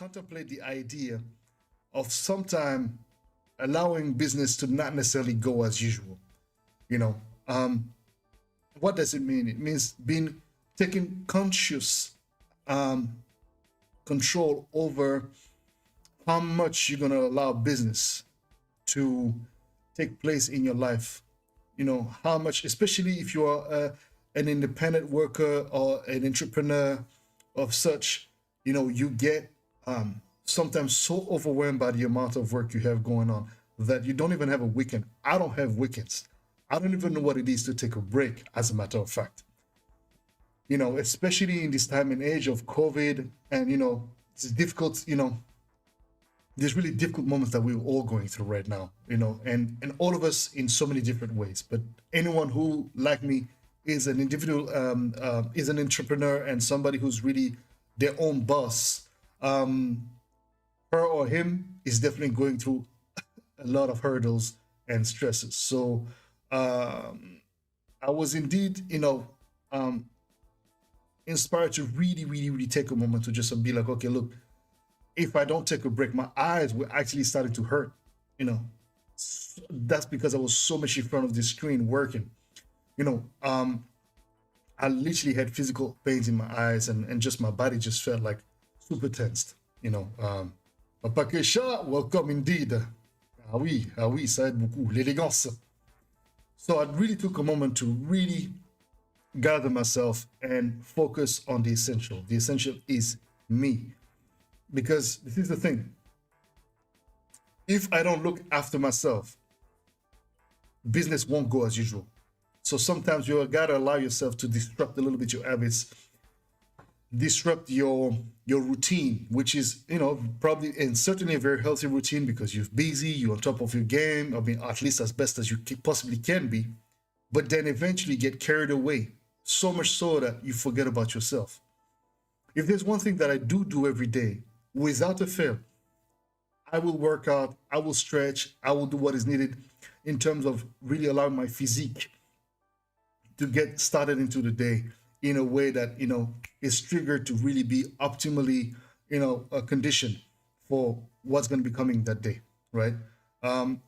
contemplate the idea of sometime allowing business to not necessarily go as usual. You know, um, what does it mean? It means being taking conscious um, control over how much you're gonna allow business to take place in your life. You know how much, especially if you are an independent worker or an entrepreneur of such. You know, you get sometimes so overwhelmed by the amount of work you have going on that you don't even have a weekend. I don't have weekends. I don't even know what it is to take a break, as a matter of fact. You know, especially in this time and age of COVID, and you know, it's difficult. You know, there's really difficult moments that we're all going through right now. You know, and all of us in so many different ways. But anyone who, like me, is an individual, is an entrepreneur, and somebody who's really their own boss, her or him is definitely going through a lot of hurdles and stresses. So I was indeed, you know, um, inspired to really, really, really take a moment to just be like, okay, look, if I don't take a break, my eyes were actually starting to hurt. You know, that's because I was so much in front of the screen working. You know, I literally had physical pains in my eyes, and just my body just felt like super tensed. You know, Papa Kesha, welcome indeed. Ah oui, ça aide beaucoup, l'élégance. So I really took a moment to really gather myself and focus on the essential. The essential is me. Because this is the thing. If I don't look after myself, business won't go as usual. So sometimes you gotta allow yourself to disrupt a little bit your habits, disrupt your routine, which is, you know, probably and certainly a very healthy routine because you're busy, you're on top of your game. I mean, at least as best as you possibly can be. But then eventually get carried away, so much so that you forget about yourself. If there's one thing that I do every day, without a fail, I will work out, I will stretch, I will do what is needed in terms of really allowing my physique to get started into the day in a way that, you know, is triggered to really be optimally, you know, conditioned for what's going to be coming that day, right? And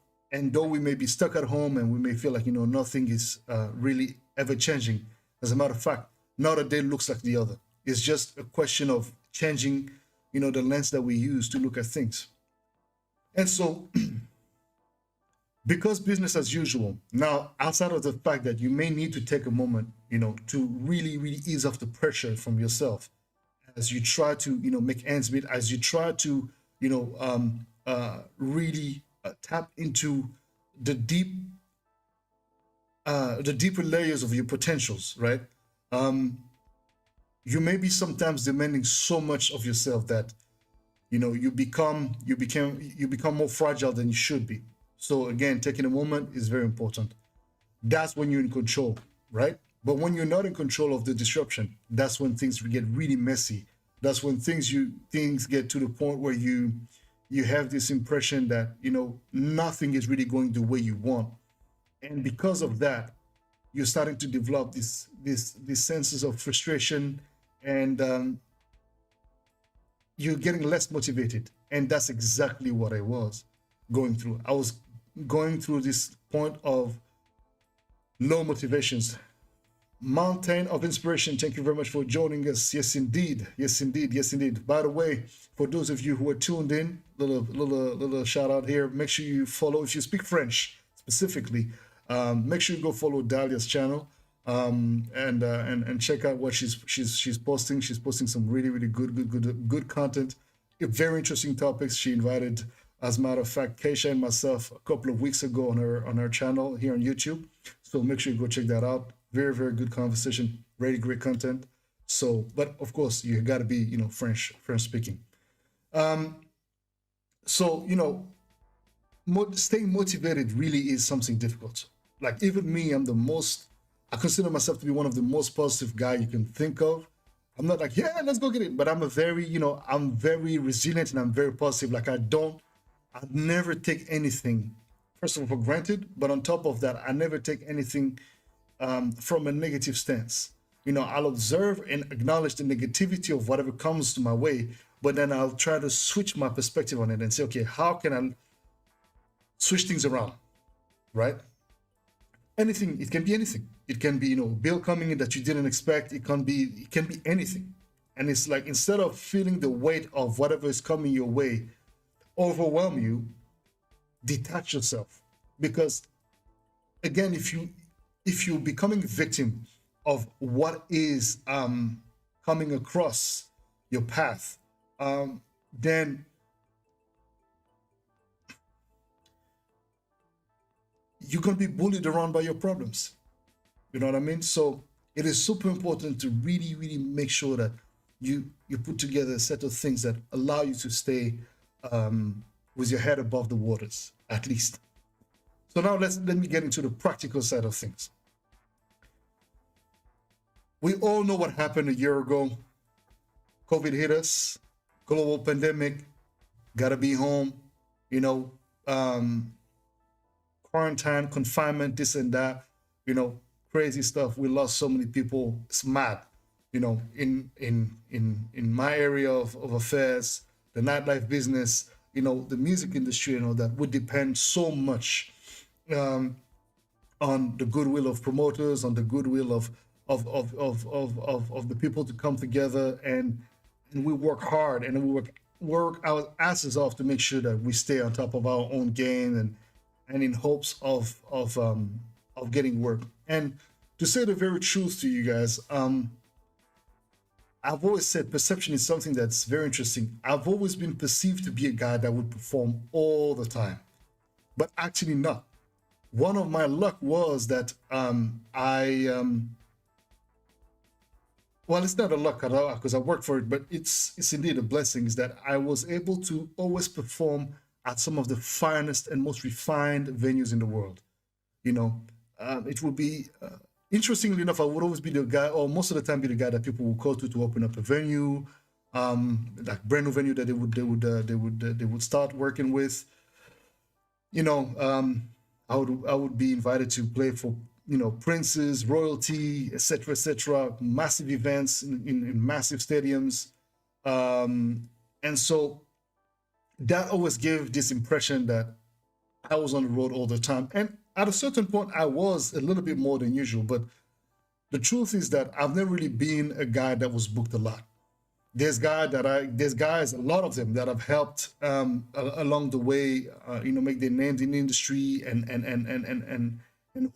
though we may be stuck at home and we may feel like, you know, nothing is really ever changing, as a matter of fact, not a day looks like the other. It's just a question of changing, you know, the lens that we use to look at things. And so because business as usual, now outside of the fact that you may need to take a moment, you know, to really, really ease off the pressure from yourself as you try to, you know, make ends meet, as you try to, you know, really tap into the the deeper layers of your potentials, right? You may be sometimes demanding so much of yourself that, you know, you become more fragile than you should be. So again, taking a moment is very important. That's when you're in control, right? But when you're not in control of the disruption, that's when things get really messy. That's when things get to the point where you have this impression that, you know, nothing is really going the way you want. And because of that, you're starting to develop these senses of frustration, and you're getting less motivated. And that's exactly what I was going through. I was going through this point of low motivations. Mountain of Inspiration, thank you very much for joining us. Yes, indeed. Yes, indeed. Yes, indeed. By the way, for those of you who are tuned in, little shout out here. Make sure you follow, if you speak French specifically, make sure you go follow Dahlia's channel, and check out what she's posting. She's posting some really, really good content, very interesting topics. She invited, as a matter of fact, Keisha and myself a couple of weeks ago on her channel here on YouTube. So make sure you go check that out. Very, very good conversation, really great content. So, but of course, you got to be, you know, French speaking. So, you know, staying motivated really is something difficult. Like even me, I consider myself to be one of the most positive guy you can think of. I'm not like, yeah, let's go get it. But I'm I'm very resilient and I'm very positive. Like I'd never take anything, first of all, for granted. But on top of that, I never take anything from a negative stance. You know, I'll observe and acknowledge the negativity of whatever comes to my way, but then I'll try to switch my perspective on it and say, okay, how can I switch things around, right? Anything, it can be anything. It can be, bill coming in that you didn't expect. It can be anything. And it's like, instead of feeling the weight of whatever is coming your way overwhelm you, detach yourself. Because again, if you're becoming victim of what is coming across your path, then you're going to be bullied around by your problems. You know what I mean? So it is super important to really, really make sure that you put together a set of things that allow you to stay with your head above the waters, at least. So now let me get into the practical side of things. We all know what happened a year ago. COVID hit us, global pandemic, gotta be home, quarantine, confinement, this and that, crazy stuff. We lost so many people. It's mad. In my area of affairs, the nightlife business, the music industry and all that would depend so much on the goodwill of promoters, on the goodwill of the people to come together, and we work hard and we work our asses off to make sure that we stay on top of our own game and in hopes of getting work. And to say the very truth to you guys, I've always said perception is something that's very interesting. I've always been perceived to be a guy that would perform all the time, but actually not. One of my luck was that well, it's not a luck at all because I worked for it, but it's indeed a blessing, is that I was able to always perform at some of the finest and most refined venues in the world. It would be interestingly enough, I would always be the guy, or most of the time be the guy that people would call to open up a venue, like brand new venue that they would start working with. I would be invited to play for princes, royalty, etc., massive events in massive stadiums, and so that always gave this impression that I was on the road all the time. And at a certain point, I was a little bit more than usual. But the truth is that I've never really been a guy that was booked a lot. There's guys, a lot of them that have helped along the way, make their names in the industry, and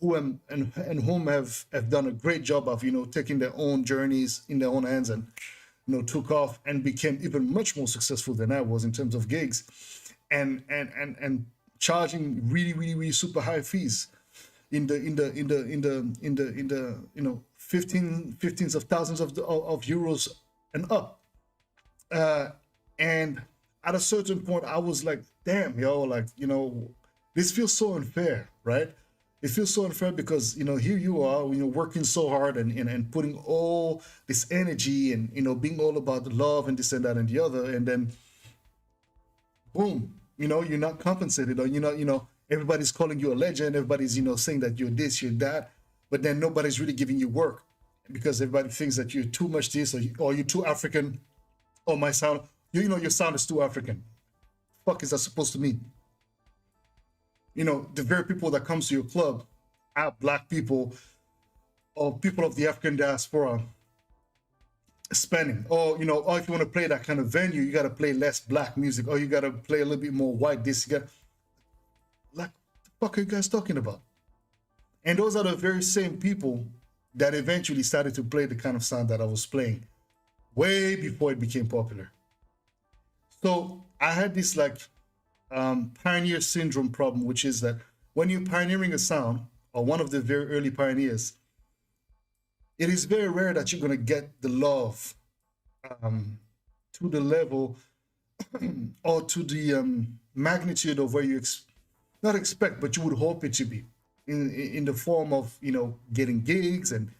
whom have done a great job of taking their own journeys in their own hands and took off and became even much more successful than I was in terms of gigs, and charging really, really, really super high fees in the 15s of thousands of euros and up. And at a certain point, I was like, damn, this feels so unfair, right? It feels so unfair because, here you are, working so hard and putting all this energy and, being all about the love and this and that and the other. And then, boom, you're not compensated, or, everybody's calling you a legend. Everybody's, saying that you're this, you're that, but then nobody's really giving you work because everybody thinks that you're too much this, or you're too African, or my sound, your sound is too African. Fuck is that supposed to mean? The very people that comes to your club are black people or people of the African diaspora spending. Or, or if you want to play that kind of venue, you got to play less black music, or you got to play a little bit more white this. You got, like, the fuck are you guys talking about? And those are the very same people that eventually started to play the kind of sound that I was playing way before it became popular. So I had this pioneer syndrome problem, which is that when you're pioneering a sound, or one of the very early pioneers, it is very rare that you're going to get the love to the level or to the magnitude of where you not expect, but you would hope it to be in the form of getting gigs and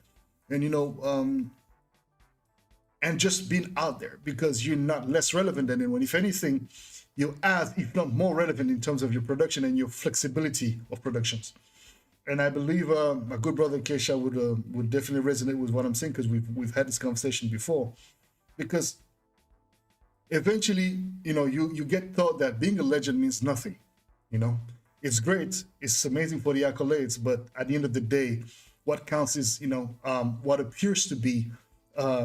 just being out there, because you're not less relevant than anyone. If anything, you're as, if not more relevant in terms of your production and your flexibility of productions. And I believe my good brother Kesha would definitely resonate with what I'm saying, because we've had this conversation before. Because eventually, you get taught that being a legend means nothing. You know, it's great, it's amazing for the accolades, but at the end of the day, what counts is what appears to be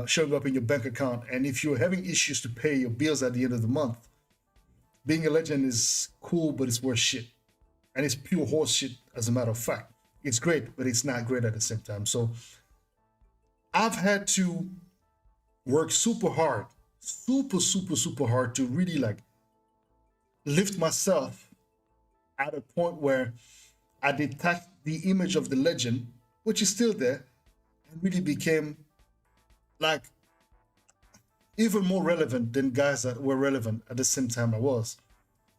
showing up in your bank account. And if you're having issues to pay your bills at the end of the month, being a legend is cool, but it's worth shit, and it's pure horse shit. As a matter of fact, it's great, but it's not great at the same time. So I've had to work super hard, super hard to really like lift myself at a point where I detached the image of the legend, which is still there, and really became like even more relevant than guys that were relevant at the same time I was,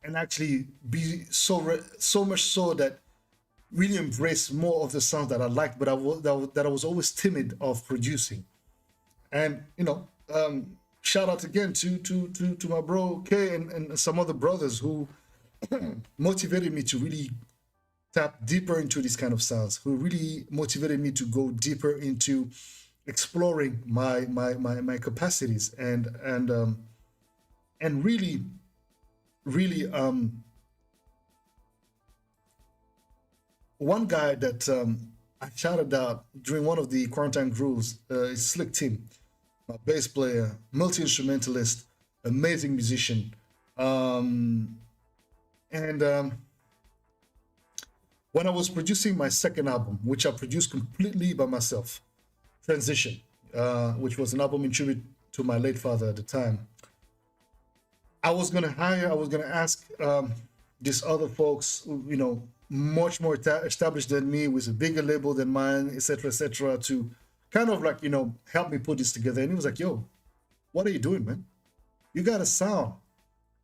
and actually be so much so that really embrace more of the sounds that I liked, but that I was always timid of producing. And shout out again to my bro K and some other brothers who motivated me to really tap deeper into these kind of sounds, who really motivated me to go deeper into exploring my capacities and really one guy that I shouted out during one of the quarantine grooves is Slick Tim, a bass player, multi-instrumentalist, amazing musician. And when I was producing my second album, which I produced completely by myself, Transition, which was an album in tribute to my late father at the time, I was gonna ask these other folks, much more established than me, with a bigger label than mine, etc., to kind of like, help me put this together. And he was like, yo, what are you doing, man? You got a sound.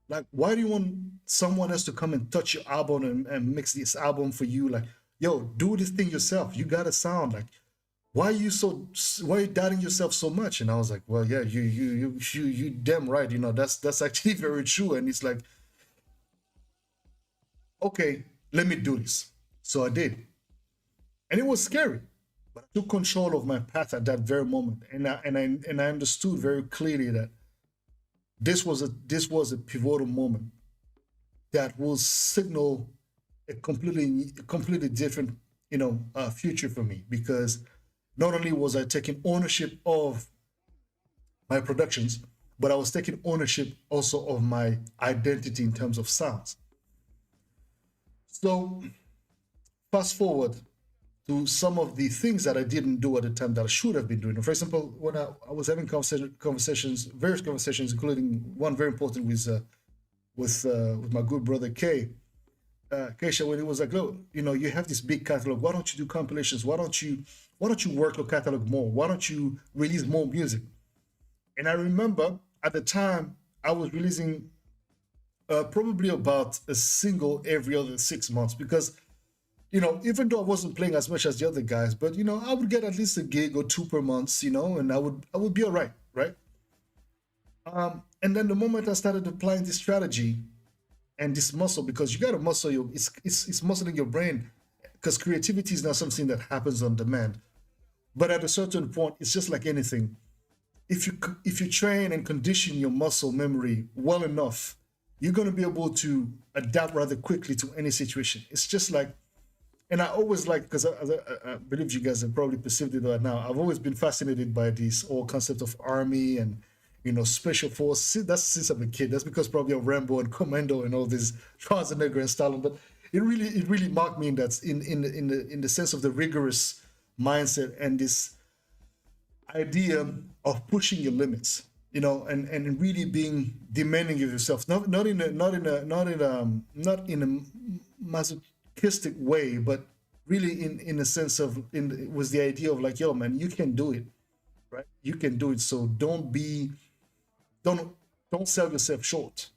Like, why do you want someone else to come and touch your album and mix this album for you? Like, yo, do this thing yourself. You got a sound. Like, why are you doubting yourself so much? And I was like, well, yeah, you damn right. That's actually very true. And it's like, okay, let me do this. So I did. And it was scary, but I took control of my path at that very moment. And I understood very clearly that this was a pivotal moment that will signal a completely different future for me, because not only was I taking ownership of my productions, but I was taking ownership also of my identity in terms of sounds. So fast forward to some of the things that I didn't do at the time that I should have been doing. For example, when I was having various conversations, including one very important with my good brother Kay, Keisha, when he was like, look, you have this big catalog. Why don't you do compilations? Why don't you work your catalog more? Why don't you release more music? And I remember at the time I was releasing probably about a single every other 6 months, because even though I wasn't playing as much as the other guys, but I would get at least a gig or two per month, and I would be all right, right? And then the moment I started applying this strategy and this muscle, because you got to muscle it's muscling your brain, because creativity is not something that happens on demand. But at a certain point, it's just like anything. If you train and condition your muscle memory well enough, you're going to be able to adapt rather quickly to any situation. It's just like, and I always like, because I believe you guys have probably perceived it right now, I've always been fascinated by this whole concept of army and special force. That's since I'm a kid. That's because probably of Rambo and Commando and all this Schwarzenegger and Stalin. But it really marked me in that in the sense of the rigorous mindset and this idea of pushing your limits, and really being demanding of yourself, not in a masochistic way, but really in a sense of was the idea of like, yo, man, you can do it, right? You can do it. So don't sell yourself short.